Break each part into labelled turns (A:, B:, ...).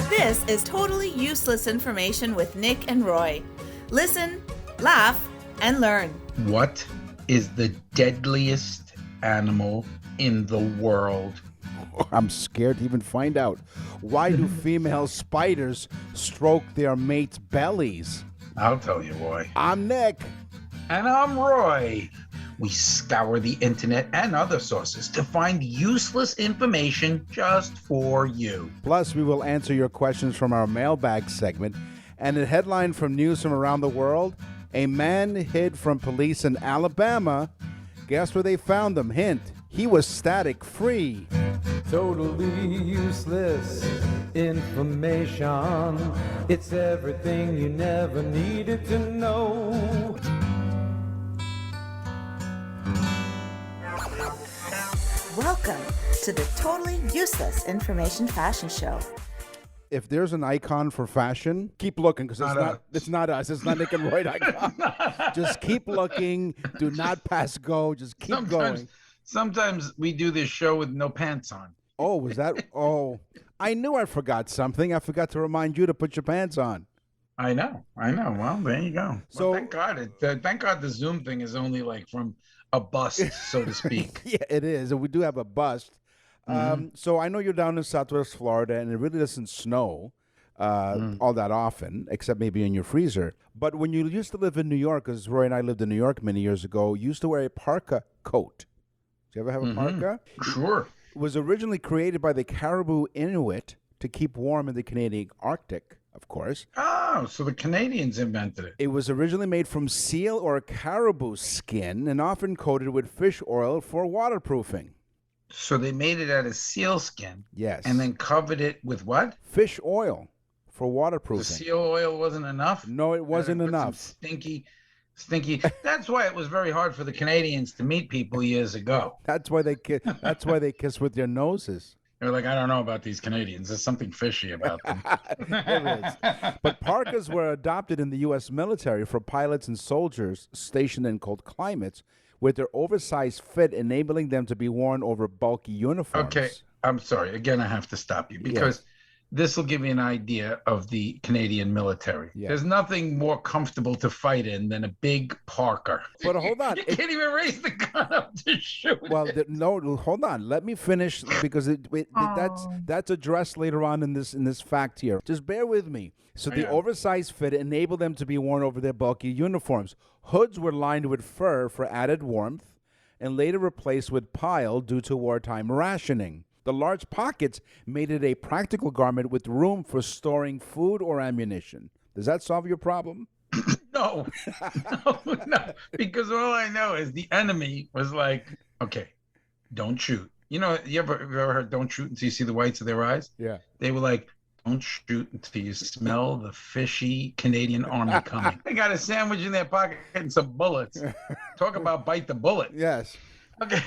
A: This is totally useless information with Nick and Roy. Listen, laugh, and learn.
B: What is the deadliest animal in the world?
C: I'm scared to even find out. Why do female spiders stroke their mates' bellies?
B: I'll tell you, Roy.
C: I'm Nick.
B: And I'm Roy. We scour the internet and other sources to find useless information just for you.
C: Plus, we will answer your questions from our mailbag segment. And a headline from news from around the world: a man hid from police in Alabama. Guess where they found him? Hint, he was static free.
D: Totally useless information. It's everything you never needed to know.
A: Welcome to the Totally Useless Information Fashion Show.
C: If there's an icon for fashion, keep looking, because it's not us. It's not Nick and Roy icon. Just keep looking. Do not pass go. Just keep going.
B: Sometimes we do this show with no pants on.
C: Oh, was that? Oh, I knew I forgot something. I forgot to remind you to put your pants on.
B: I know. Well, there you go.
C: So
B: well, thank God the Zoom thing is only like from a bust, so to speak.
C: Yeah, it is. And we do have a bust. So I know you're down in Southwest Florida, and it really doesn't snow all that often, except maybe in your freezer. But when you used to live in New York, because Roy and I lived in New York many years ago, you used to wear a parka coat. Did you ever have a parka?
B: Sure.
C: It was originally created by the Caribou Inuit to keep warm in the Canadian Arctic, of course.
B: Oh, so the Canadians invented it.
C: It was originally made from seal or caribou skin and often coated with fish oil for waterproofing.
B: So they made it out of seal skin.
C: Yes.
B: And then covered it with what?
C: Fish oil for waterproofing.
B: The seal oil wasn't enough?
C: No, it wasn't enough.
B: Stinky. That's why it was very hard for the Canadians to meet people years ago.
C: That's why they kiss with their noses.
B: They're like, I don't know about these Canadians. There's something fishy about them.
C: There is. But parkas were adopted in the U.S. military for pilots and soldiers stationed in cold climates, with their oversized fit enabling them to be worn over bulky uniforms.
B: Okay, I'm sorry. Again, I have to stop you because this will give you an idea of the Canadian military.
C: Yeah.
B: There's nothing more comfortable to fight in than a big parka.
C: But hold on.
B: You can't even raise the gun up to shoot it.
C: No, hold on. Let me finish, because that's addressed later on in this fact here. Just bear with me. So the oversized fit enabled them to be worn over their bulky uniforms. Hoods were lined with fur for added warmth and later replaced with pile due to wartime rationing. The large pockets made it a practical garment with room for storing food or ammunition. Does that solve your problem?
B: No, because all I know is the enemy was like, okay, don't shoot. You know, you ever heard don't shoot until you see the whites of their eyes?
C: Yeah.
B: They were like, don't shoot until you smell the fishy Canadian army coming. They got a sandwich in their pocket and some bullets. Talk about bite the bullet.
C: Yes.
B: Okay.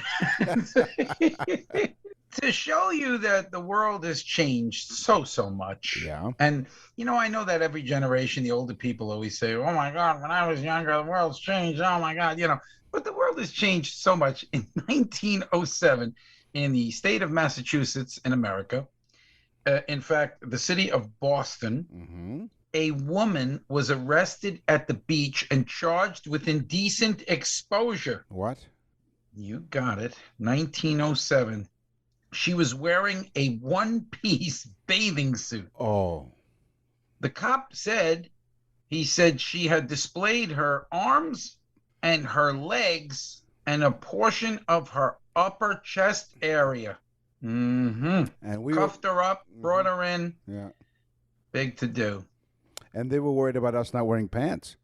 B: To show you that the world has changed so much.
C: Yeah.
B: And, you know, I know that every generation, the older people always say, oh, my God, when I was younger, the world's changed. Oh, my God, you know. But the world has changed so much. In 1907, in the state of Massachusetts in America, in fact, the city of Boston, a woman was arrested at the beach and charged with indecent exposure.
C: What?
B: You got it. 1907. She was wearing a one-piece bathing suit.
C: Oh.
B: The cop said she had displayed her arms and her legs and a portion of her upper chest area. And we cuffed her up, brought her in.
C: Yeah.
B: Big to do.
C: And they were worried about us not wearing pants.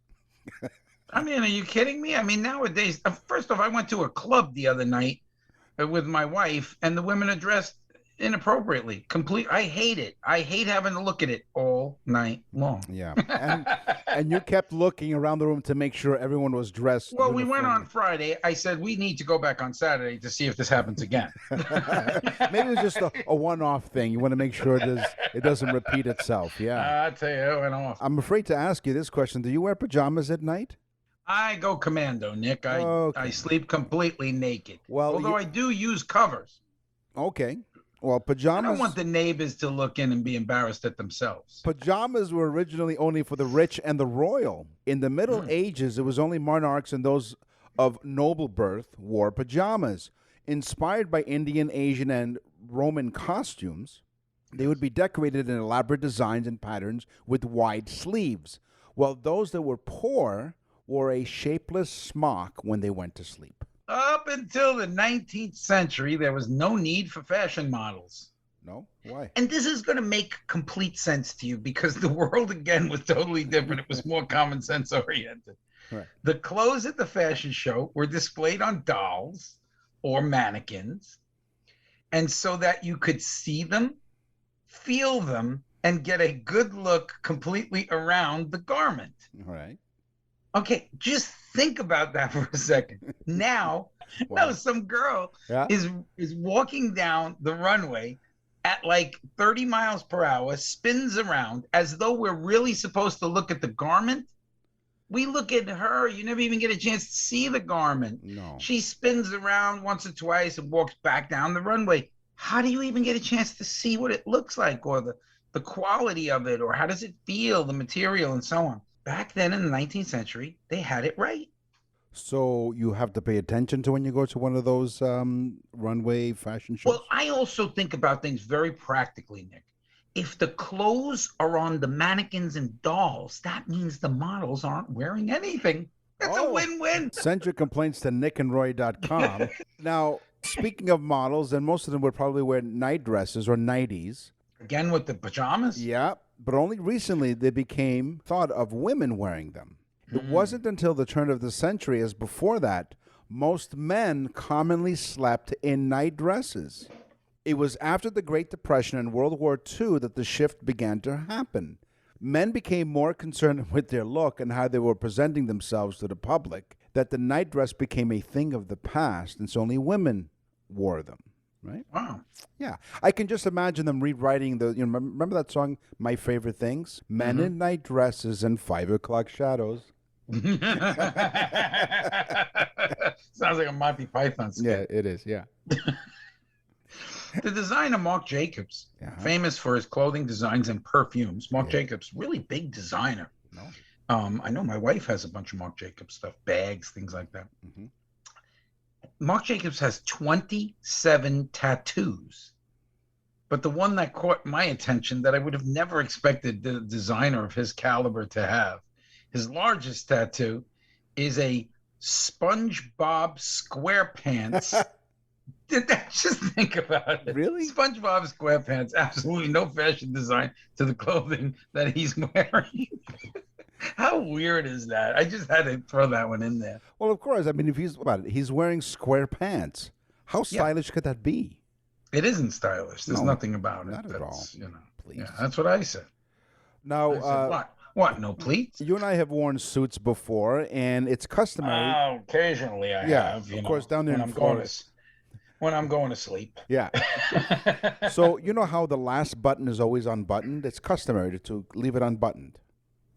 B: I mean, are you kidding me? I mean, nowadays, first off, I went to a club the other night with my wife, and the women are dressed inappropriately. I hate it. I hate having to look at it all night long.
C: Yeah. And you kept looking around the room to make sure everyone was dressed.
B: Well, we went on Friday. I said, we need to go back on Saturday to see if this happens again.
C: Maybe it was just a one-off thing. You want to make sure it doesn't repeat itself. Yeah.
B: I'll tell you, it went off.
C: I'm afraid to ask you this question. Do you wear pajamas at night?
B: I go commando, Nick. I sleep completely naked.
C: Well,
B: although I do use covers.
C: Okay. Well,
B: I
C: pajamas.
B: don't want the neighbors to look in and be embarrassed at themselves.
C: Pajamas were originally only for the rich and the royal. In the Middle Ages, it was only monarchs and those of noble birth wore pajamas. Inspired by Indian, Asian, and Roman costumes, they would be decorated in elaborate designs and patterns with wide sleeves, while those that were poor wore a shapeless smock when they went to sleep.
B: Up until the 19th century, there was no need for fashion models.
C: No? Why?
B: And this is going to make complete sense to you because the world, again, was totally different. It was more common sense oriented.
C: Right.
B: The clothes at the fashion show were displayed on dolls or mannequins, and so that you could see them, feel them, and get a good look completely around the garment.
C: All right.
B: Okay, just think about that for a second. Now,
C: Wow.
B: no, some girl is walking down the runway at like 30 miles per hour, spins around as though we're really supposed to look at the garment. We look at her, you never even get a chance to see the garment.
C: No.
B: She spins around once or twice and walks back down the runway. How do you even get a chance to see what it looks like or the quality of it or how does it feel, the material and so on? Back then in the 19th century, they had it right.
C: So you have to pay attention to when you go to one of those runway fashion shows?
B: Well, I also think about things very practically, Nick. If the clothes are on the mannequins and dolls, that means the models aren't wearing anything. That's a win-win.
C: Send your complaints to nickandroy.com. Now, speaking of models, and most of them would probably wear night dresses or nighties.
B: Again with the pajamas?
C: Yeah, but only recently they became thought of women wearing them. It wasn't until the turn of the century, as before that, most men commonly slept in night dresses. It was after the Great Depression and World War II that the shift began to happen. Men became more concerned with their look and how they were presenting themselves to the public, that the night dress became a thing of the past, and so only women wore them. Right?
B: Wow.
C: Yeah. I can just imagine them rewriting remember that song, My Favorite Things? Men in night dresses and 5 o'clock shadows.
B: Sounds like a Monty Python skit.
C: Yeah, it is, yeah.
B: The designer Marc Jacobs, famous for his clothing designs and perfumes. Marc Jacobs, really big designer.
C: No.
B: I know my wife has a bunch of Marc Jacobs stuff, bags, things like that. Marc Jacobs has 27 tattoos. But the one that caught my attention that I would have never expected the designer of his caliber to have, his largest tattoo is a SpongeBob SquarePants. Just think about it.
C: Really?
B: SpongeBob SquarePants, absolutely no fashion design to the clothing that he's wearing. How weird is that? I just had to throw that one in there.
C: Well, of course. I mean, if he's wearing square pants. How stylish could that be?
B: It isn't stylish. There's nothing about it.
C: Not at all.
B: Please. Yeah, that's what I said.
C: Now,
B: I said, what? No pleats?
C: You and I have worn suits before, and it's customary.
B: Oh, occasionally I have.
C: Of course, down there in Florida.
B: When I'm going to sleep.
C: Yeah. So you know how the last button is always unbuttoned? It's customary to leave it unbuttoned.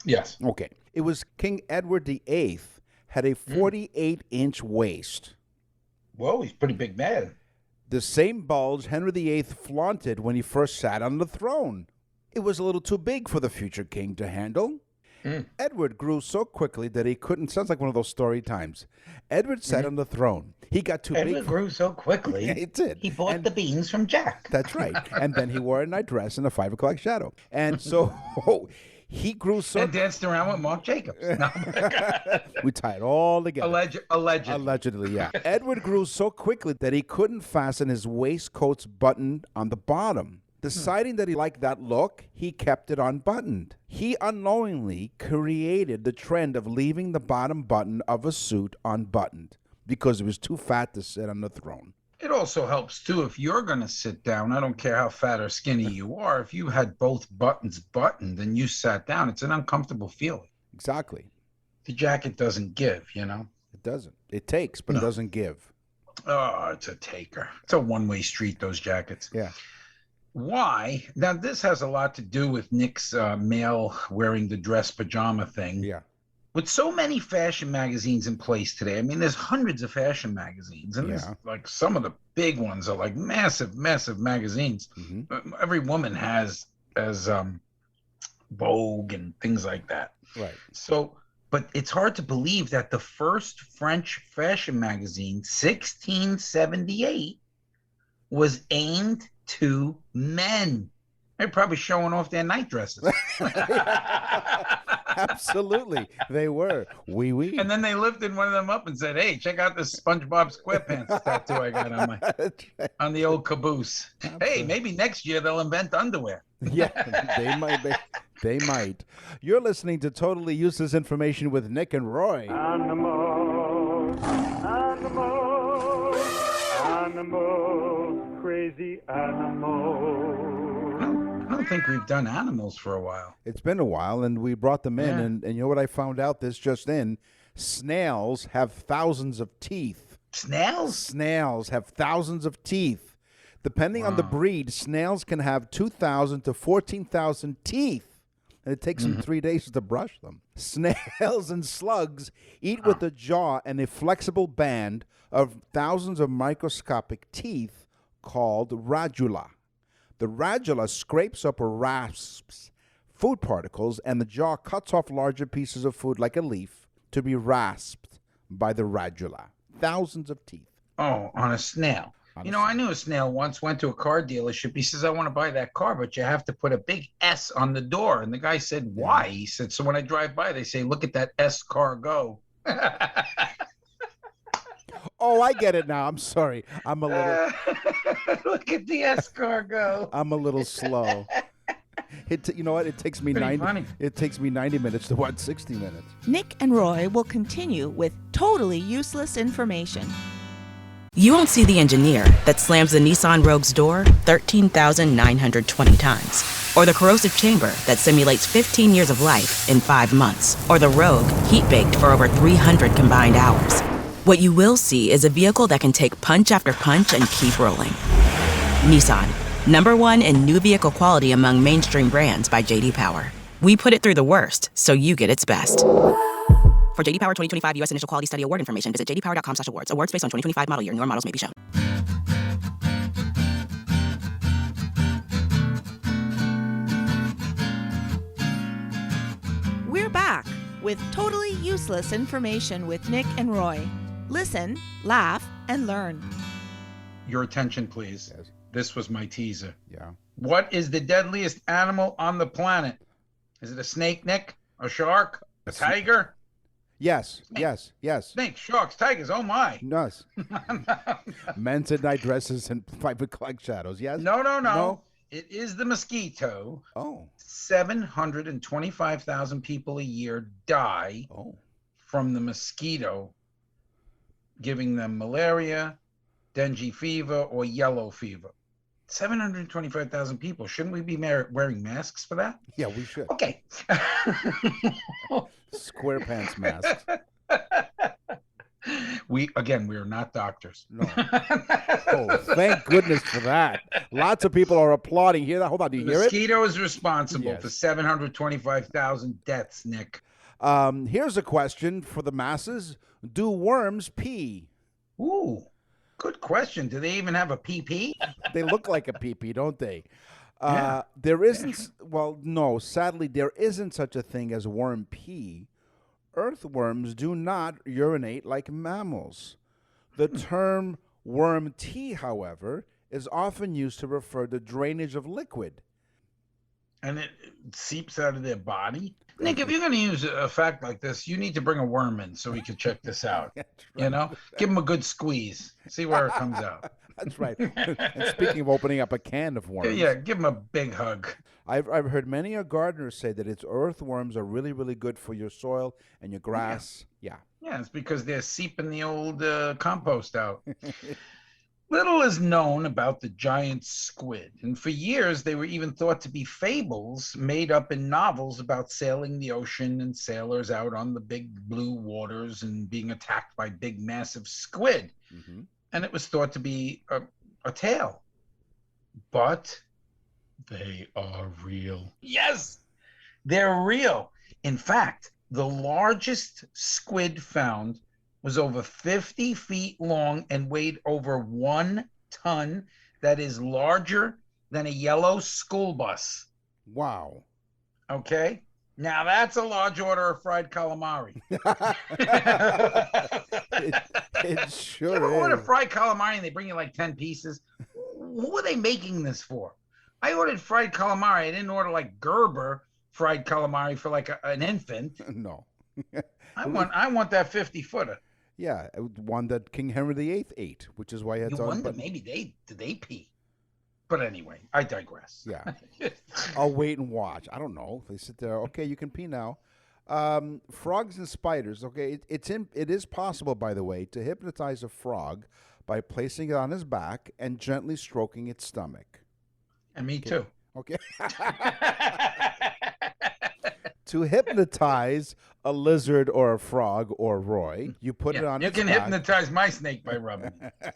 B: Yes.
C: Okay. It was King Edward VIII had a 48-inch waist.
B: Whoa, he's a pretty big man.
C: The same bulge Henry VIII flaunted when he first sat on the throne. It was a little too big for the future king to handle. Edward grew so quickly that he couldn't. Sounds like one of those story times. Edward sat on the throne. He got too big.
B: Edward grew so quickly.
C: Yeah, it did.
B: He bought the beans from Jack.
C: That's right. And then he wore a night dress and a 5 o'clock shadow. And so he grew so.
B: And danced around with Marc Jacobs. No.
C: We tie it all together.
B: Allegedly,
C: yeah. Edward grew so quickly that he couldn't fasten his waistcoat's button on the bottom. Deciding that he liked that look, he kept it unbuttoned. He unknowingly created the trend of leaving the bottom button of a suit unbuttoned because it was too fat to sit on the throne.
B: It also helps, too, if you're going to sit down, I don't care how fat or skinny you are, if you had both buttons buttoned and you sat down, it's an uncomfortable feeling.
C: Exactly.
B: The jacket doesn't give, It
C: doesn't. It takes, but it doesn't give.
B: Oh, it's a taker. It's a one-way street, those jackets.
C: Yeah.
B: Why? Now, this has a lot to do with Nick's male wearing the dress pajama thing.
C: Yeah.
B: with so many fashion magazines in place today, I mean, there's hundreds of fashion magazines, and there's like some of the big ones are like massive, massive magazines. Every woman has Vogue and things like that.
C: Right.
B: So, but it's hard to believe that the first French fashion magazine, 1678, was aimed to men. They're probably showing off their night dresses.
C: Absolutely, they were. Wee wee.
B: And then they lifted one of them up and said, "Hey, check out this SpongeBob SquarePants tattoo I got on on the old caboose. Hey, maybe next year they'll invent underwear."
C: Yeah, they might. They might. You're listening to Totally Useless Information with Nick and Roy.
D: Animals, animals, animals, crazy animals.
B: I don't think we've done animals for a while.
C: It's been a while, and we brought them in, and you know what I found out this just in? Snails have thousands of teeth.
B: Snails?
C: Snails have thousands of teeth. Depending on the breed, snails can have 2,000 to 14,000 teeth, and it takes them 3 days to brush them. Snails and slugs eat with a jaw and a flexible band of thousands of microscopic teeth called radula. The radula scrapes up or rasps food particles, and the jaw cuts off larger pieces of food like a leaf to be rasped by the radula. Thousands of teeth.
B: Oh, on a snail. I knew a snail once went to a car dealership. He says, "I want to buy that car, but you have to put a big S on the door." And the guy said, "Why?" He said, "So when I drive by, they say, 'Look at that S car go.'"
C: Oh, I get it now. I'm sorry. I'm a little.
B: Look at the S car go.
C: I'm a little slow. You know what? It takes me 90.
B: Funny.
C: It takes me 90 minutes to watch 60 minutes.
A: Nick and Roy will continue with totally useless information.
E: You won't see the engineer that slams the Nissan Rogue's door 13,920 times. Or the corrosive chamber that simulates 15 years of life in 5 months. Or the Rogue heat-baked for over 300 combined hours. What you will see is a vehicle that can take punch after punch and keep rolling. Nissan, #1 in new vehicle quality among mainstream brands by J.D. Power. We put it through the worst, so you get its best. For J.D. Power 2025 U.S. Initial Quality Study Award information, visit jdpower.com/awards. Awards based on 2025 model year. Newer models may be shown.
A: We're back with totally useless information with Nick and Roy. Listen, laugh, and learn.
B: Your attention, please.
C: Yes.
B: This was my teaser.
C: Yeah.
B: What is the deadliest animal on the planet? Is it a snake, Nick? A shark? A tiger?
C: Yes. Yes. Yes.
B: Snakes, sharks, tigers. Oh my.
C: Yes. Men's in nightdresses and private collect shadows. Yes.
B: No. It is the mosquito.
C: Oh.
B: 725,000 people a year die from the mosquito, giving them malaria, dengue fever, or yellow fever. 725,000 people. Shouldn't we be wearing masks for that?
C: Yeah, we should.
B: Okay.
C: Square pants masks.
B: We are not doctors.
C: No. Oh, thank goodness for that. Lots of people are applauding. Hear that? Hold on. Do you hear it?
B: Mosquito is responsible
C: Yes.
B: for 725,000 deaths, Nick.
C: Here's a question for the masses. Do worms pee?
B: Ooh, good question. Do they even have a PP?
C: They look like a pee-pee, don't they?
B: Yeah.
C: There isn't, well, no, sadly, there isn't such a thing as worm pee. Earthworms do not urinate like mammals. The term worm tea, however, is often used to refer to drainage of liquid.
B: And it seeps out of their body? Nick, if you're going to use a fact like this, you need to bring a worm in so we can check this out.
C: That's
B: You know, give him a good squeeze. See where it comes out.
C: That's right. And speaking of opening up a can of worms.
B: Yeah, give him a big hug.
C: I've heard many a gardener say that its earthworms are really, really good for your soil and your grass. Yeah.
B: Yeah, it's because they're seeping the old compost out. Little is known about the giant squid, and for years they were even thought to be fables made up in novels about sailing the ocean and sailors out on the big blue waters and being attacked by big, massive squid.
C: Mm-hmm.
B: And it was thought to be a tale. But they are real. Yes, they're real. In fact, The largest squid found was over 50 feet long and weighed over 1 ton. That is larger than a yellow school bus.
C: Wow.
B: Okay? Now that's a large order of fried calamari.
C: It sure
B: You ever order
C: is.
B: fried calamari and they bring you like 10 pieces? Who are they making this for? I ordered fried calamari. I didn't order like Gerber fried calamari for like an infant.
C: No.
B: I want that 50-footer.
C: Yeah, one that King Henry VIII ate, which is why he had
B: You
C: to
B: wonder
C: unbutton.
B: maybe did they pee? But anyway, I digress.
C: Yeah. I'll wait and watch. I don't know. They sit there. Okay, you can pee now. Frogs and spiders. Okay, it is possible, by the way, to hypnotize a frog by placing it on his back and gently stroking its stomach.
B: And me too.
C: Okay. To hypnotize a lizard or a frog or Roy, you put it on
B: You
C: its
B: can
C: back.
B: hypnotize my snake by rubbing it.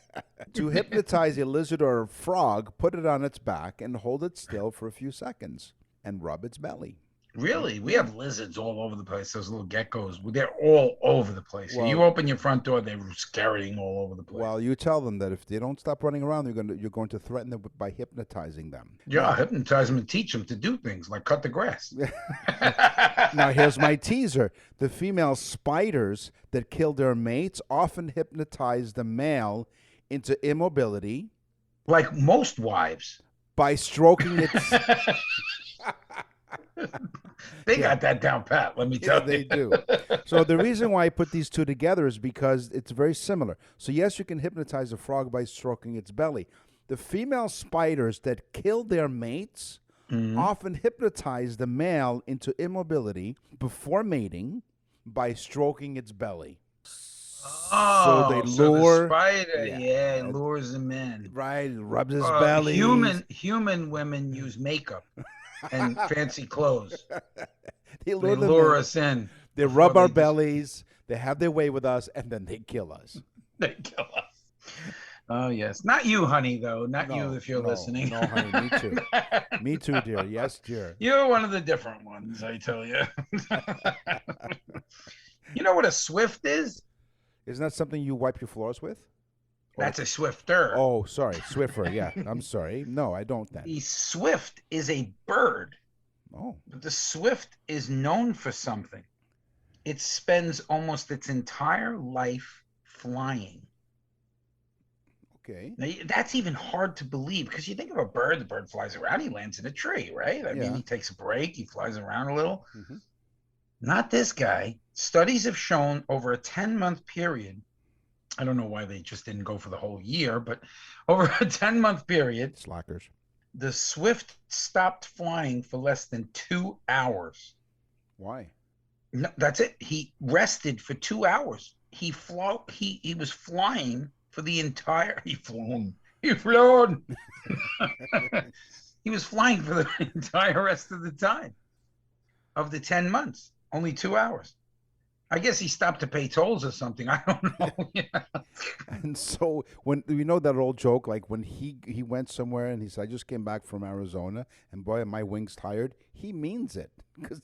C: To hypnotize a lizard or a frog, put it on its back and hold it still for a few seconds and rub its belly.
B: Really? We have lizards all over the place. Those little geckos. They're all over the place.
C: Well,
B: you open your front door, they're scurrying all over the place.
C: Well, you tell them that if they don't stop running around, you're going to threaten them by hypnotizing them.
B: Yeah, hypnotize them and teach them to do things like cut the grass.
C: Now, here's my teaser. The female spiders that kill their mates often hypnotize the male into immobility
B: Like most wives.
C: by stroking its...
B: They got that down pat, let me tell you.
C: They do. So the reason why I put these two together is because it's very similar. So yes, you can hypnotize a frog by stroking its belly. The female spiders that kill their mates often hypnotize the male into immobility before mating by stroking its belly.
B: Oh,
C: so they lure...
B: the spider,
C: Yeah.
B: lures them in.
C: Right, rubs his belly.
B: Human women use makeup and fancy clothes.
C: They
B: They
C: lure,
B: lure us in.
C: They
B: before
C: rub our
B: they just-
C: bellies. They have their way with us, and then they kill us.
B: They kill us. Oh, yes. Not you, honey, though. Not
C: No,
B: you if you're
C: no,
B: listening.
C: No, honey, me too. Me too, dear. Yes, dear.
B: You're one of the different ones, I tell you. You know what a swift is?
C: Isn't that something you wipe your floors with?
B: That's a swifter.
C: Oh, sorry. Swiffer, yeah. I'm sorry. No, I don't then.
B: The swift is a bird,
C: Oh,
B: but the swift is known for something. It spends almost its entire life flying.
C: okay.
B: Now, that's even hard to believe because you think of a bird, the bird flies around, he lands in a tree, right? I mean,
C: Yeah.
B: he takes a break, he flies around a little.
C: Mhm.
B: Not this guy. Studies have shown over a 10-month period. I don't know why they just didn't go for the whole year, but over a 10-month period,
C: Slackers.
B: the swift stopped flying for less than 2 hours.
C: Why?
B: No, that's it. He rested for 2 hours. He was flying for the entire. He flown. He was flying for the entire rest of the time of the 10 months. Only 2 hours. I guess he stopped to pay tolls or something. I don't know.
C: And so when you know that old joke, like when he went somewhere and he said, "I just came back from Arizona, and boy, are my wings tired." He means it.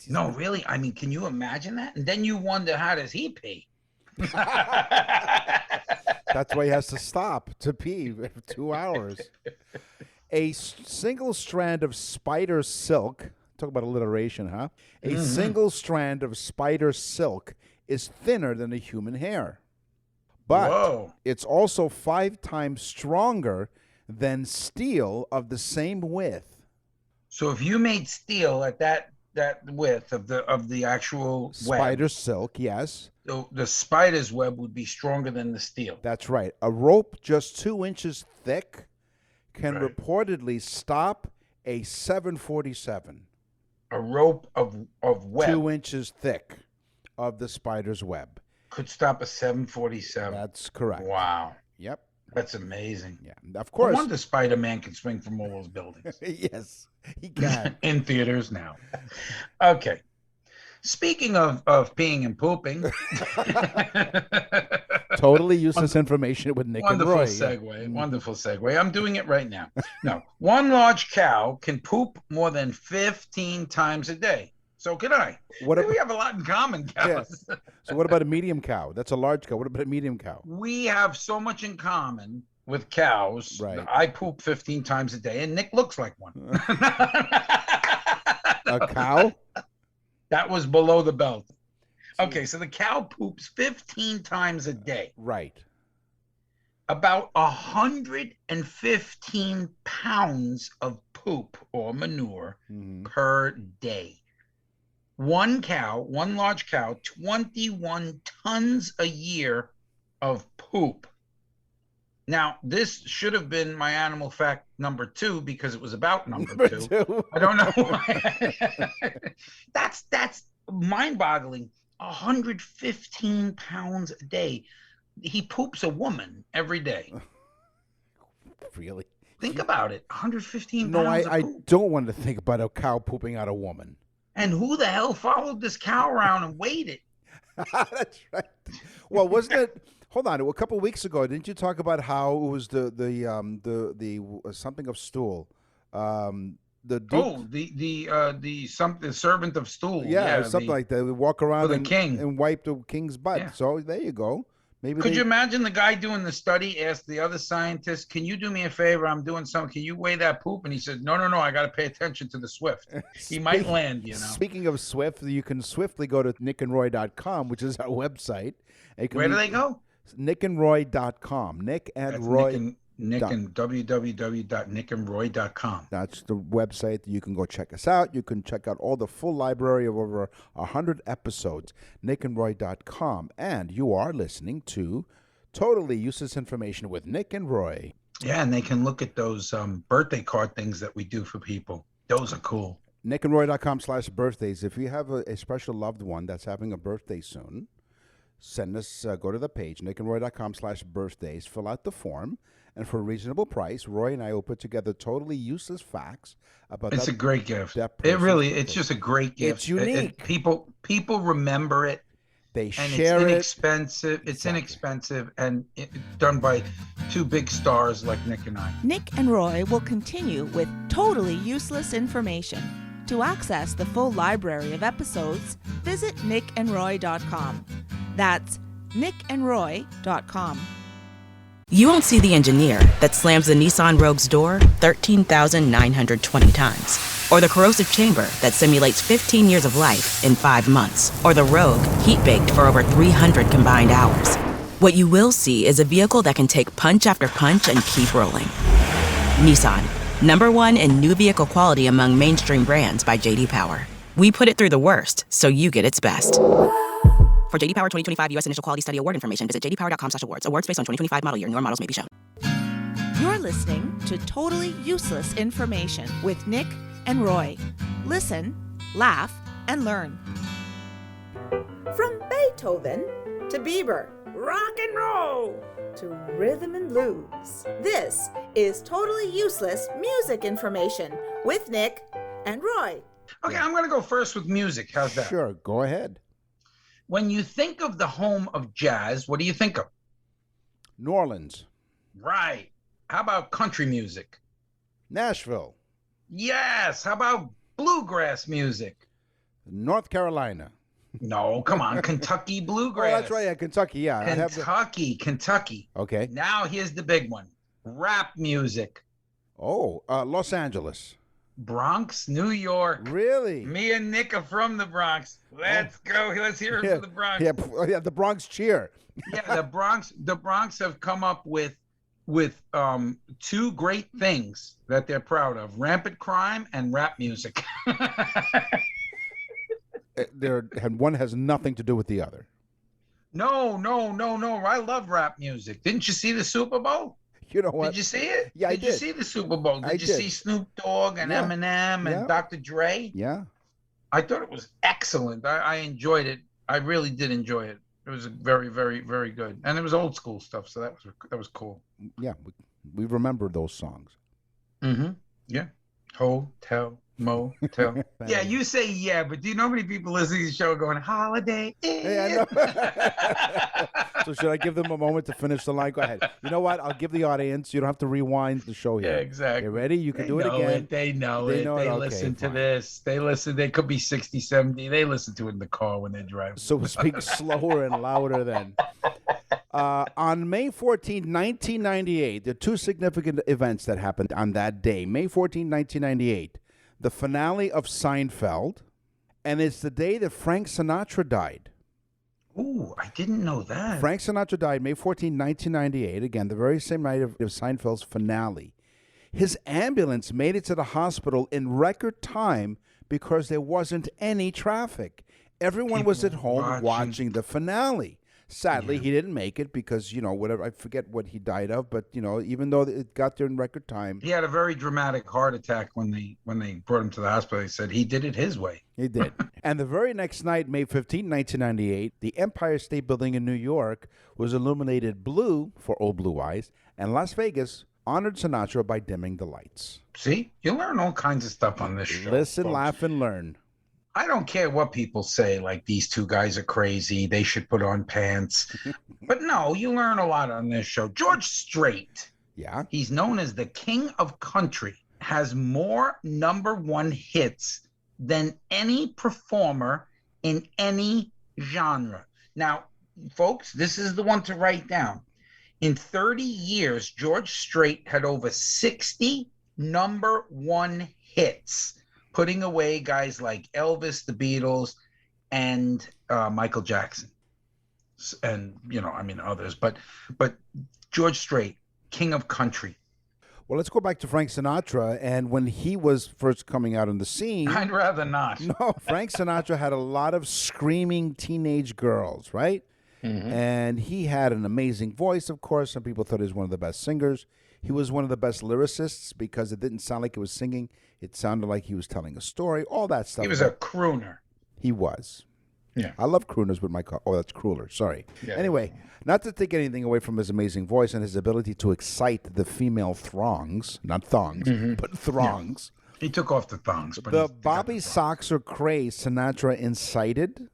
B: No, really. I mean, can you imagine that? And then you wonder, how does he pee?
C: That's why he has to stop to pee for 2 hours. A single strand of spider silk. Talk about alliteration, huh? A single strand of spider silk is thinner than a human hair. But
B: Whoa.
C: it's also 5 times stronger than steel of the same width.
B: So if you made steel at that width of the actual
C: Spider
B: web,
C: silk, yes.
B: the spider's web would be stronger than the steel.
C: That's right. A rope just 2 inches thick can
B: Right.
C: reportedly stop a 747.
B: A rope of web
C: 2 inches thick of the spider's web.
B: could stop a 747.
C: That's correct.
B: Wow.
C: Yep.
B: That's amazing.
C: Yeah. Of
B: No
C: course.
B: wonder Spider-Man can swing from all those buildings.
C: Yes, he can.
B: In theaters now. Okay. Speaking of peeing and pooping.
C: Totally useless information with Nick
B: Wonderful
C: and Roy.
B: segue. Wonderful segue. I'm doing it right now. No, one large cow can poop more than 15 times a day. So can I. We have a lot in common, cows.
C: Yeah. So what about a medium cow? That's a large cow. What about a medium cow?
B: We have so much in common with cows.
C: Right.
B: I poop 15 times a day, and Nick looks like one.
C: A cow?
B: That was below the belt. Okay, so the cow poops 15 times a day.
C: Right.
B: About 115 pounds of poop or manure per day. One cow, one large cow, 21 tons a year of poop. Now, this should have been my animal fact number 2 because it was about number two. I don't know why. That's mind-boggling. 115 pounds a day. He poops a woman every day.
C: Really?
B: Think about it. 115 pounds
C: No, I
B: poop.
C: don't want to think about a cow pooping out a woman.
B: And who the hell followed this cow around and weighed it?
C: That's right. Well, wasn't it? Hold on. A couple of weeks ago, didn't you talk about how it was the something of stool? The servant of stool. Yeah, something like that. We walk around and wipe the king's butt.
B: Yeah.
C: So there you go. Maybe
B: Could you imagine the guy doing the study asked the other scientist, "Can you do me a favor? I'm doing something. Can you weigh that poop?" And he said, "No, I got to pay attention to the Swift. He might land, you know."
C: Speaking of Swift, you can swiftly go to nickandroy.com, which is our website.
B: Where do they go?
C: nickandroy.com. Nick and Roy.
B: Nick and www.nickandroy.com.
C: That's the website. You can go check us out. You can check out all the full library of over 100 episodes, nickandroy.com. And you are listening to Totally Useless Information with Nick and Roy.
B: Yeah, and they can look at those birthday card things that we do for people. Those are cool.
C: nickandroy.com/birthdays. If you have a special loved one that's having a birthday soon, send us, go to the page, nickandroy.com/birthdays, fill out the form. And for a reasonable price, Roy and I will put together totally useless facts about
B: It's a great gift. It's just a great gift.
C: It's unique.
B: People remember it.
C: They share it.
B: Inexpensive. It's inexpensive and done by 2 big stars like Nick and I.
A: Nick and Roy will continue with totally useless information. To access the full library of episodes, visit nickandroy.com. That's nickandroy.com.
E: You won't see the engineer that slams the Nissan Rogue's door 13,920 times, or the corrosive chamber that simulates 15 years of life in 5 months, or the Rogue heat-baked for over 300 combined hours. What you will see is a vehicle that can take punch after punch and keep rolling. Nissan, #1 in new vehicle quality among mainstream brands by J.D. Power. We put it through the worst, so you get its best. For J.D. Power 2025 U.S. Initial Quality Study Award information, visit jdpower.com/awards. Awards based on 2025 model year. Newer models may be shown.
A: You're listening to Totally Useless Information with Nick and Roy. Listen, laugh, and learn. From Beethoven to Bieber, rock and roll to rhythm and blues. This is Totally Useless Music Information with Nick and Roy.
B: Okay, I'm going to go first with music. How's that?
C: Sure, go ahead.
B: When you think of the home of jazz, what do you think of?
C: New Orleans.
B: Right. How about country music?
C: Nashville.
B: Yes. How about bluegrass music?
C: North Carolina.
B: No, come on. Kentucky bluegrass.
C: Oh, that's right. Yeah, Kentucky. Yeah.
B: Kentucky.
C: Okay.
B: Now here's the big one. Rap music.
C: Oh, Los Angeles.
B: Bronx, New York.
C: Really?
B: Me and Nick are from the Bronx. Let's go. Let's hear it from the Bronx.
C: Yeah, the Bronx cheer.
B: Yeah, the Bronx have come up with 2 great things that they're proud of: rampant crime and rap music.
C: One has nothing to do with the other.
B: No. I love rap music. Didn't you see the Super Bowl?
C: You know what?
B: Did you see it?
C: Yeah, I did.
B: Did you see the Super Bowl? Did you see Snoop Dogg and Eminem and Dr. Dre?
C: Yeah.
B: I thought it was excellent. I enjoyed it. I really did enjoy it. It was very, very, very good. And it was old school stuff, so that was cool.
C: Yeah, we remember those songs.
B: Mm-hmm. Yeah. Hotel, motel. Yeah, you say yeah, but do you know how many people listening to the show going, Holiday Inn?
C: Yeah, I know. So should I give them a moment to finish the line? Go ahead. You know what? I'll give the audience. You don't have to rewind the show here.
B: Yeah, exactly.
C: You ready? You can do it again.
B: They know it. They listen to this. They listen. They could be 60, 70. They listen to it in the car when they're driving.
C: So we speak slower and louder then. On May 14, 1998, there are two significant events that happened on that day. May 14, 1998, the finale of Seinfeld, and it's the day that Frank Sinatra died.
B: Ooh, I didn't know that.
C: Frank Sinatra died May 14, 1998, again, the very same night of Seinfeld's finale. His ambulance made it to the hospital in record time because there wasn't any traffic. Everyone was at home watching the finale. Sadly, he didn't make it because, whatever, I forget what he died of, but, even though it got there in record time.
B: He had a very dramatic heart attack when they brought him to the hospital. They said he did it his way.
C: He did. And the very next night, May 15, 1998, the Empire State Building in New York was illuminated blue for Old Blue Eyes, and Las Vegas honored Sinatra by dimming the lights.
B: See? You learn all kinds of stuff on this show.
C: Listen,
B: folks.
C: laugh, and learn.
B: I don't care what people say, like these two guys are crazy, they should put on pants. But no, you learn a lot on this show. George Strait, he's known as the king of country, has more #1 hits than any performer in any genre. Now, folks, this is the one to write down. In 30 years, George Strait had over 60 #1 hits, putting away guys like Elvis, the Beatles, and Michael Jackson, and others. But George Strait, king of country.
C: Well, let's go back to Frank Sinatra, and when he was first coming out on the scene.
B: I'd rather not.
C: No, Frank Sinatra had a lot of screaming teenage girls, right? Mm-hmm. And he had an amazing voice, of course. Some people thought he was one of the best singers. He was one of the best lyricists because it didn't sound like he was singing. It sounded like he was telling a story, all that stuff.
B: He was a crooner.
C: He was.
B: Yeah.
C: I love crooners with my car. Oh, that's crueler. Sorry.
B: Yeah.
C: Anyway, not to take anything away from his amazing voice and his ability to excite the female throngs, not thongs, but throngs.
B: Yeah. He took off the thongs. But
C: the Bobby Soxer craze Sinatra incited,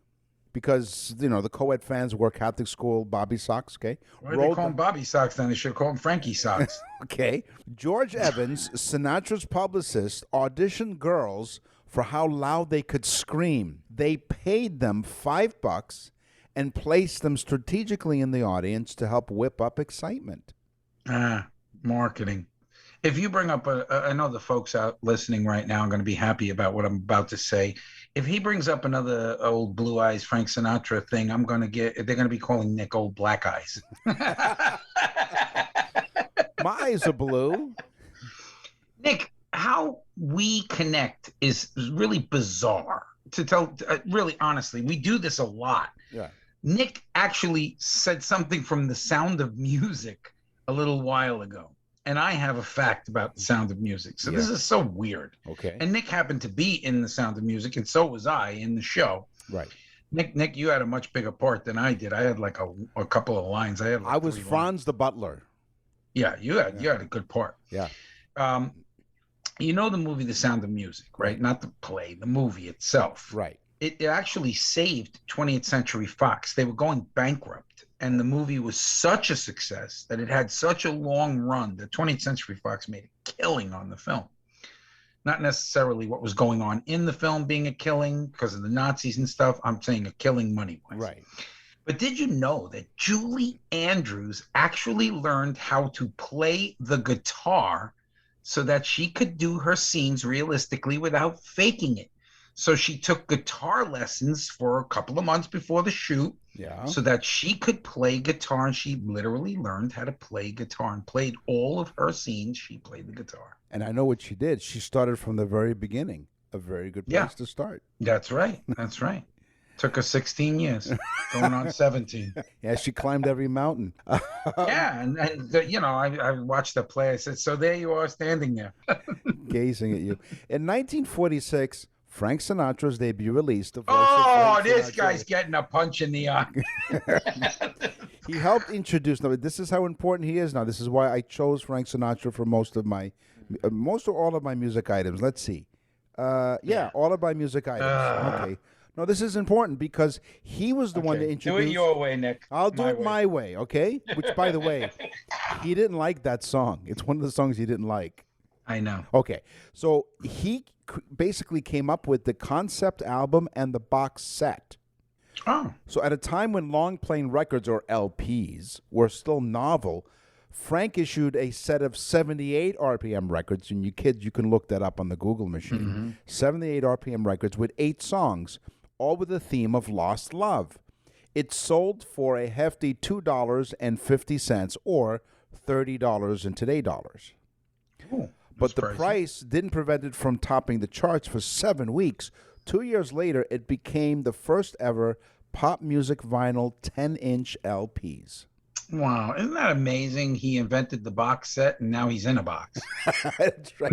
C: because, the co-ed fans wore Catholic school Bobby Sox, okay?
B: Why did they call him Bobby Sox then? They should call him Frankie Sox.
C: Okay. George Evans, Sinatra's publicist, auditioned girls for how loud they could scream. They paid them $5 and placed them strategically in the audience to help whip up excitement.
B: Marketing. If you bring up I know the folks out listening right now are going to be happy about what I'm about to say. If he brings up another Old Blue Eyes Frank Sinatra thing, they're going to be calling Nick Old Black Eyes.
C: My eyes are blue.
B: Nick, how we connect is really bizarre. To tell, really honestly, we do this a lot.
C: Yeah.
B: Nick actually said something from The Sound of Music a little while ago. And I have a fact about The Sound of Music. So this is so weird.
C: Okay.
B: And Nick happened to be in The Sound of Music, and so was I in the show.
C: Right.
B: Nick, you had a much bigger part than I did. I had like a couple of lines. I
C: was Franz the butler.
B: Yeah, you had a good part.
C: Yeah.
B: You know the movie The Sound of Music, right? Not the play, the movie itself.
C: Right.
B: It actually saved 20th Century Fox. They were going bankrupt, and the movie was such a success that it had such a long run that 20th Century Fox made a killing on the film. Not necessarily what was going on in the film being a killing because of the Nazis and stuff. I'm saying a killing money-wise.
C: Right.
B: But did you know that Julie Andrews actually learned how to play the guitar so that she could do her scenes realistically without faking it? So she took guitar lessons for a couple of months before the shoot so that she could play guitar. And she literally learned how to play guitar and played all of her scenes. She played the guitar.
C: And I know what she did. She started from the very beginning. A very good place to start.
B: That's right. That's right. Took her 16 years, going on 17.
C: Yeah, she climbed every mountain.
B: Yeah, and I watched the play. I said, so there you are standing there.
C: Gazing at you. In 1946, Frank Sinatra's debut release.
B: This guy's getting a punch in the eye.
C: He helped introduce. Now, this is how important he is. Now, this is why I chose Frank Sinatra for most or all of my music items. Let's see. All of my music items. Okay. No, this is important because he was the one to introduce.
B: Do it your way, Nick.
C: I'll do it my way, okay? Which, by the way, he didn't like that song. It's one of the songs he didn't like.
B: I know.
C: Okay, so he basically came up with the concept album and the box set.
B: Oh.
C: So at a time when long-playing records, or LPs, were still novel, Frank issued a set of 78 RPM records, and you kids, you can look that up on the Google machine.
B: Mm-hmm.
C: 78 RPM records with 8 songs, all with the theme of lost love. It sold for a hefty $2.50, or $30 in today's dollars.
B: Ooh,
C: but the
B: pricey.
C: price didn't prevent it from topping the charts for 7 weeks. 2 years later, it became the first ever pop music vinyl 10-inch LPs.
B: Wow, isn't that amazing? He invented the box set, and now he's in a box.
C: That's right.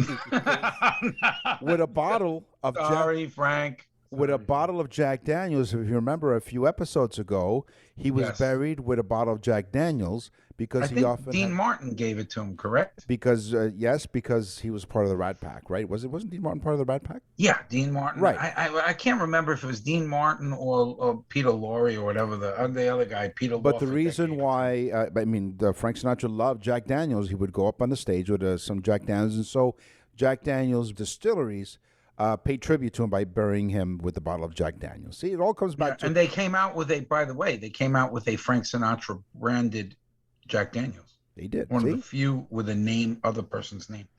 C: With a bottle of
B: Frank.
C: With a bottle of Jack Daniels. If you remember a few episodes ago, he was buried with a bottle of Jack Daniels because
B: Dean Martin gave it to him, correct?
C: Because because he was part of the Rat Pack, right? Wasn't Dean Martin part of the Rat Pack?
B: Yeah, Dean Martin.
C: Right.
B: I can't remember if it was Dean Martin or Peter Lorre or whatever the other guy, Peter.
C: But the reason why, Frank Sinatra loved Jack Daniels. He would go up on the stage with some Jack Daniels, and so Jack Daniels distilleries paid tribute to him by burying him with a bottle of Jack Daniels. See, it all comes back to.
B: And they came out with a Frank Sinatra branded Jack Daniels.
C: They did.
B: One of the few with a name, other person's name.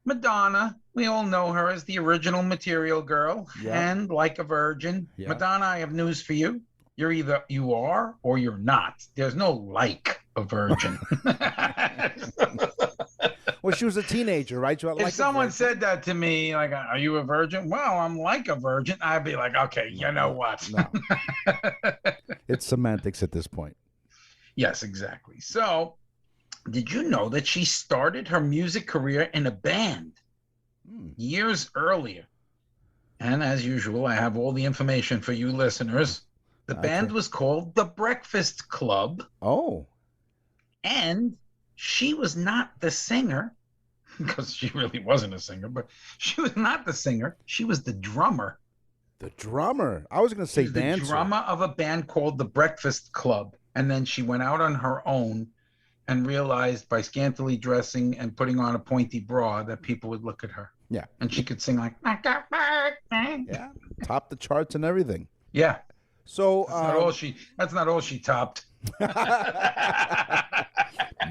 B: Madonna, we all know her as the original Material Girl and Like a Virgin. Yeah. Madonna, I have news for you. You're either you are or you're not. There's no like a virgin.
C: Well, she was a teenager, right?
B: If someone said that to me, like, are you a virgin? Well, I'm like a virgin. I'd be like, okay, you know what?
C: No. It's semantics at this point.
B: Yes, exactly. So, did you know that she started her music career in a band years earlier? And as usual, I have all the information for you listeners. The band was called The Breakfast Club.
C: Oh.
B: And she was not the singer, because she really wasn't a singer, but she was not the singer. She was the drummer.
C: The drummer? I was going to say dancer.
B: The drummer of a band called The Breakfast Club. And then she went out on her own and realized by scantily dressing and putting on a pointy bra that people would look at her.
C: Yeah.
B: And she could sing like,
C: yeah, top the charts and everything.
B: Yeah.
C: So
B: that's not all she topped.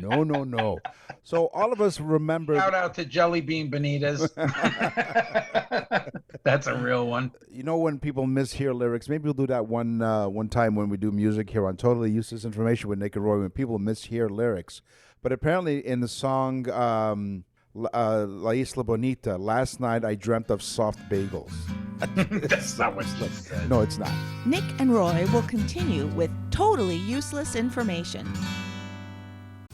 C: No. So all of us remember.
B: Shout out to Jelly Bean Benitez. That's a real one.
C: You know, when people mishear lyrics, maybe we'll do that one time when we do music here on Totally Useless Information with Nick and Roy, when people mishear lyrics. But apparently in the song La Isla Bonita, last night I dreamt of soft bagels.
B: That's not what she said.
C: No, it's not.
A: Nick and Roy will continue with Totally Useless Information.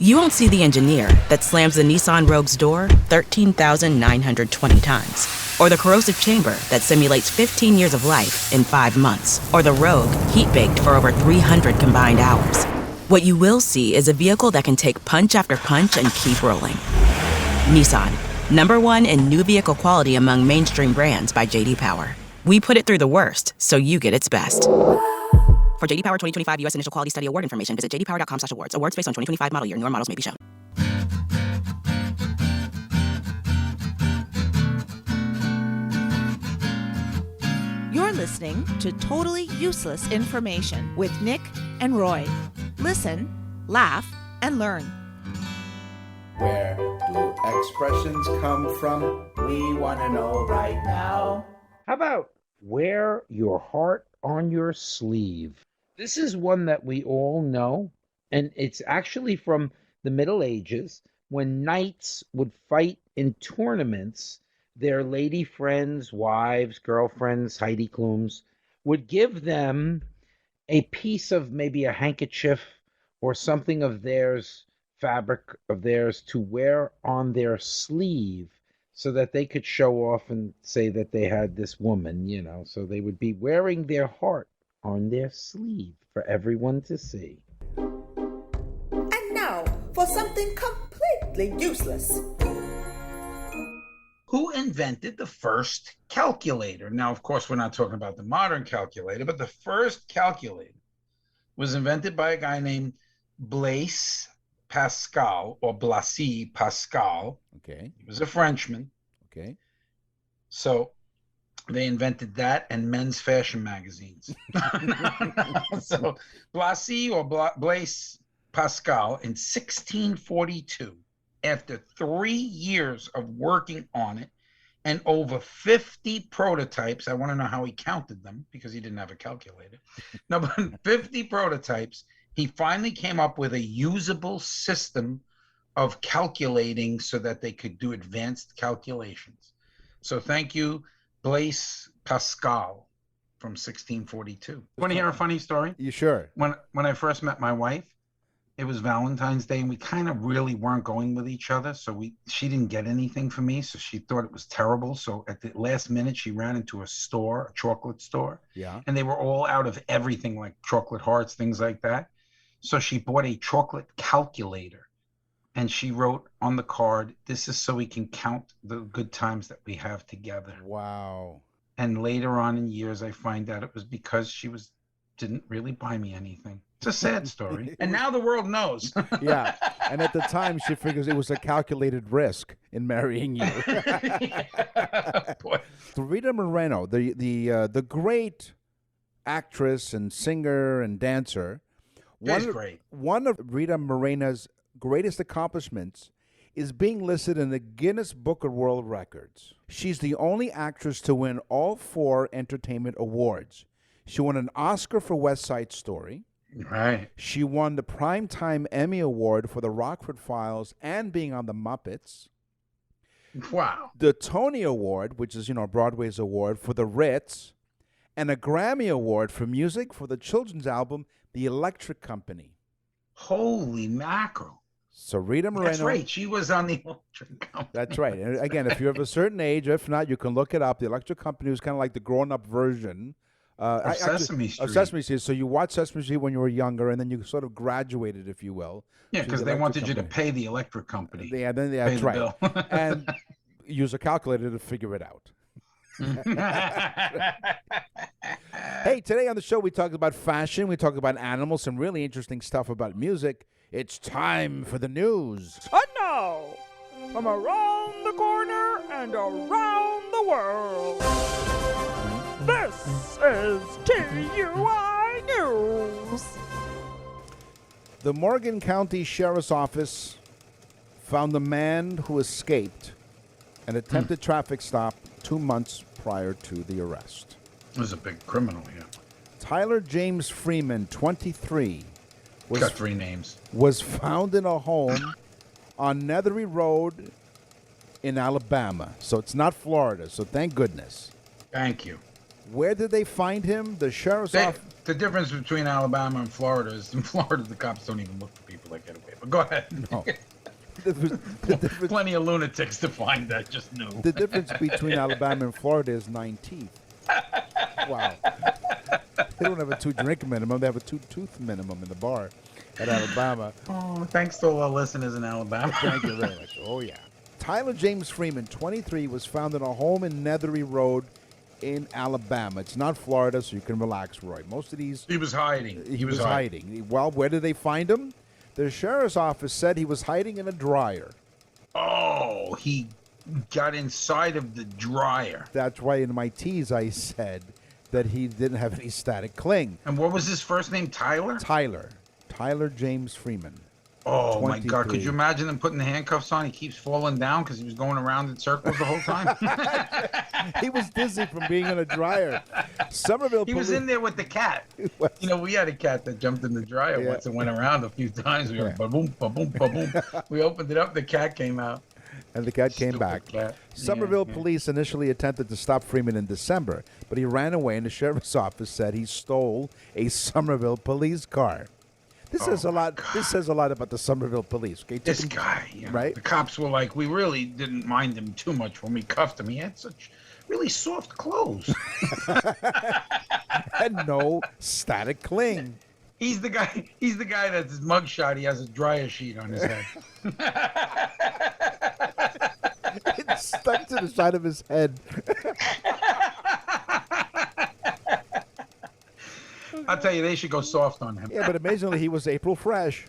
E: You won't see the engineer that slams the Nissan Rogue's door 13,920 times, or the corrosive chamber that simulates 15 years of life in 5 months, or the Rogue heat-baked for over 300 combined hours. What you will see is a vehicle that can take punch after punch and keep rolling. Nissan, #1 in new vehicle quality among mainstream brands by J.D. Power. We put it through the worst, so you get its best. For J.D. Power 2025 U.S. Initial Quality Study Award information, visit jdpower.com/awards. Awards based on 2025 model year. Newer models may be shown.
A: You're listening to Totally Useless Information with Nick and Roy. Listen, laugh, and learn.
F: Where do expressions come from? We want to know right now.
G: How about wear your heart on your sleeve? This is one that we all know, and it's actually from the Middle Ages, when knights would fight in tournaments. Their lady friends, wives, girlfriends, Heidi Klums, would give them a piece of maybe a handkerchief or something of theirs, fabric of theirs, to wear on their sleeve so that they could show off and say that they had this woman, you know. So they would be wearing their heart on their sleeve for everyone to see.
H: And now for something completely useless.
B: who invented the first calculator. Now, of course, we're not talking about the modern calculator, but the first calculator was invented by a guy named Blaise Pascal, or Blaise Pascal.
C: Okay.
B: He was a Frenchman.
C: Okay.
B: So they invented that and men's fashion magazines. So Blaise or Blaise Pascal in 1642, after 3 years of working on it and over 50 prototypes. I want to know how he counted them because he didn't have a calculator. No, but 50 prototypes. He finally came up with a usable system of calculating so that they could do advanced calculations. So thank you, Blaise Pascal from 1642. Want to hear a funny story?
C: You sure?
B: When I first met my wife, it was Valentine's Day, and we kind of really weren't going with each other. So she didn't get anything for me, so she thought it was terrible. So at the last minute, she ran into a store, a chocolate store.
C: Yeah.
B: And they were all out of everything, like chocolate hearts, things like that. So she bought a chocolate calculator, and she wrote on the card, "This is so we can count the good times that we have together."
C: Wow.
B: And later on in years, I find out it was because she didn't really buy me anything. It's a sad story. And now the world knows.
C: Yeah. And at the time, she figures it was a calculated risk in marrying you.
B: Boy.
C: Rita Moreno, the great actress and singer and dancer.
B: Great.
C: One of Rita Moreno's greatest accomplishments is being listed in the Guinness Book of World Records. She's the only actress to win all 4 entertainment awards. She won an Oscar for West Side Story.
B: Right.
C: She won the Primetime Emmy Award for The Rockford Files and being on The Muppets.
B: Wow.
C: The Tony Award, which is, Broadway's award, for The Ritz, and a Grammy Award for music for the children's album The Electric Company.
B: Holy mackerel.
C: So Rita Moreno.
B: That's right. She was on The Electric Company.
C: That's right. And again, if you're of a certain age, if not, you can look it up. The Electric Company was kind of like the grown-up version
B: of Sesame Street.
C: Of Sesame Street. So you watched Sesame Street when you were younger, and then you sort of graduated, if you will.
B: Yeah, because they wanted you to pay the electric company.
C: Yeah, that's right. And use a calculator to figure it out. Hey, today on the show, we talk about fashion. We talk about animals, some really interesting stuff about music. It's time for the news.
H: And now, from around the corner and around the world, this is TUI News.
C: The Morgan County Sheriff's Office found a man who escaped an attempted traffic stop 2 months prior to the arrest.
B: He was a big criminal here.
C: Tyler James Freeman, 23,
B: got 3 names.
C: Was found in a home on Nethery Road in Alabama. So it's not Florida, so thank goodness.
B: Thank you.
C: Where did they find him? The sheriff's office.
B: The difference between Alabama and Florida is in Florida, the cops don't even look for people that get away. But go ahead.
C: No.
B: Plenty of lunatics to find that, just knew.
C: The difference between Alabama and Florida is 9 teeth. Wow. They don't have a 2-drink minimum. They have a 2-tooth minimum in the bar at Alabama.
B: Oh, thanks to all our listeners in Alabama.
C: Thank you very much. Oh, yeah. Tyler James Freeman, 23, was found in a home in Nethery Road in Alabama. It's not Florida, so you can relax, Roy. Most of these...
B: He was hiding.
C: He was hiding. Well, where did they find him? The sheriff's office said he was hiding in a dryer.
B: Oh, he got inside of the dryer.
C: That's why in my tease I said that he didn't have any static cling.
B: And what was his first name, Tyler?
C: Tyler James Freeman.
B: Oh,
C: 23.
B: my God. Could you imagine them putting the handcuffs on? He keeps falling down because he was going around in circles the whole time.
C: He was dizzy from being in a dryer. Somerville
B: He was in there with the cat. You know, we had a cat that jumped in the dryer once and went around a few times. We were ba-boom, ba-boom, ba-boom. We opened it up. The cat came out.
C: And the cat came back.
B: Cat.
C: Somerville police initially attempted to stop Freeman in December, but he ran away, and the sheriff's office said he stole a Somerville police car. This says a lot. This says a lot about the Somerville police. Okay,
B: this guy,
C: right?
B: The cops were like, we really didn't mind him too much when we cuffed him. He had such really soft clothes.
C: And no static cling.
B: He's the guy. He's the guy that's his mugshot. He has a dryer sheet on his head.
C: Stuck to the side of his head.
B: I'll tell you, they should go soft on him.
C: Yeah, but amazingly, he was April Fresh.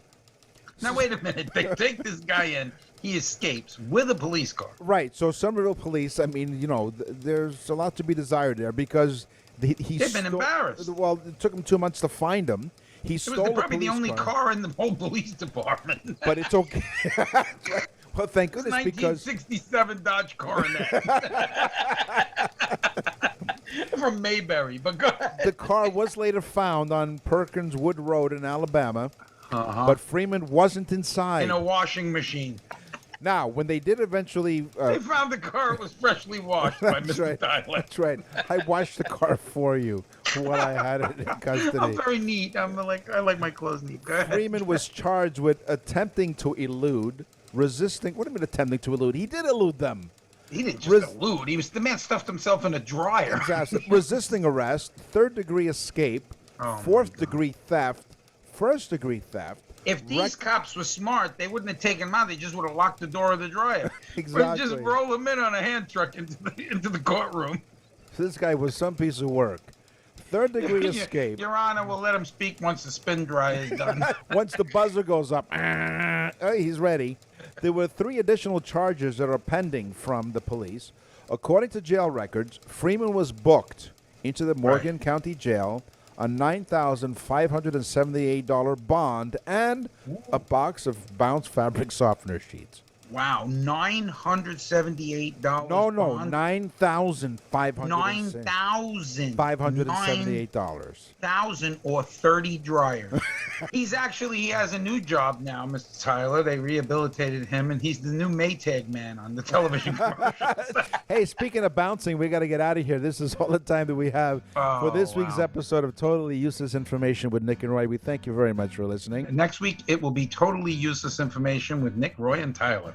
B: Now, wait a minute. They take this guy in. He escapes with a police car.
C: Right. So Somerville police, I mean, there's a lot to be desired there because they've
B: been embarrassed.
C: Well, it took them 2 months to find him. He stole
B: It was probably the only car in the whole police department.
C: But it's okay. Well, thank goodness, because
B: 1967 Dodge Coronet from Mayberry. But go ahead.
C: The car was later found on Perkins Wood Road in Alabama, but Freeman wasn't inside.
B: In a washing machine.
C: Now, when they did eventually...
B: they found the car. It was freshly washed by Mr. Tyler.
C: That's right. I washed the car for you while I had it in custody.
B: I'm very neat. I like my clothes neat. Go ahead.
C: Freeman was charged with attempting to elude, resisting... What do you mean attempting to elude? He did elude them.
B: He didn't just elude. The man stuffed himself in a dryer.
C: Exactly. Resisting arrest, third-degree escape, fourth-degree theft, first-degree theft.
B: If these cops were smart, they wouldn't have taken him out. They just would have locked the door of the dryer.
C: Exactly.
B: Or just roll him in on a hand truck into the courtroom.
C: So this guy was some piece of work. Third-degree escape.
B: Your Honor, we'll let him speak once the spin dryer is done.
C: Once the buzzer goes up, he's ready. There were 3 additional charges that are pending from the police. According to jail records, Freeman was booked into the Morgan County Jail a $9,578 bond and a box of Bounce fabric softener sheets.
B: Wow, $978.
C: No, $9,578.
B: $9,578 or 30 dryers. He has a new job now, Mr. Tyler. They rehabilitated him, and he's the new Maytag man on the television commercials.
C: Hey, speaking of bouncing, we got to get out of here. This is all the time that we have for this week's episode of Totally Useless Information with Nick and Roy. We thank you very much for listening.
B: Next week, it will be Totally Useless Information with Nick, Roy, and Tyler.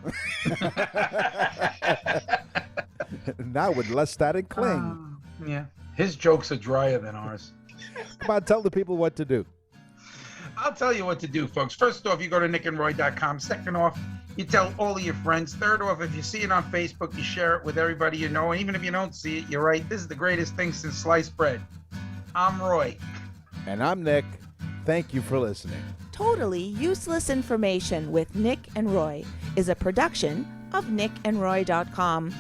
C: Now with less static cling.
B: Yeah. His jokes are drier than ours.
C: Come on, tell the people what to do.
B: I'll tell you what to do, folks. First off, you go to nickandroy.com. Second off, you tell all of your friends. Third off, if you see it on Facebook, you share it with everybody you know. And even if you don't see it, you're right. This is the greatest thing since sliced bread. I'm Roy.
C: And I'm Nick. Thank you for listening.
A: Totally Useless Information with Nick and Roy is a production of nickandroy.com.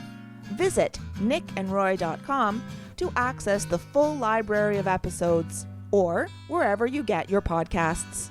A: Visit nickandroy.com to access the full library of episodes or wherever you get your podcasts.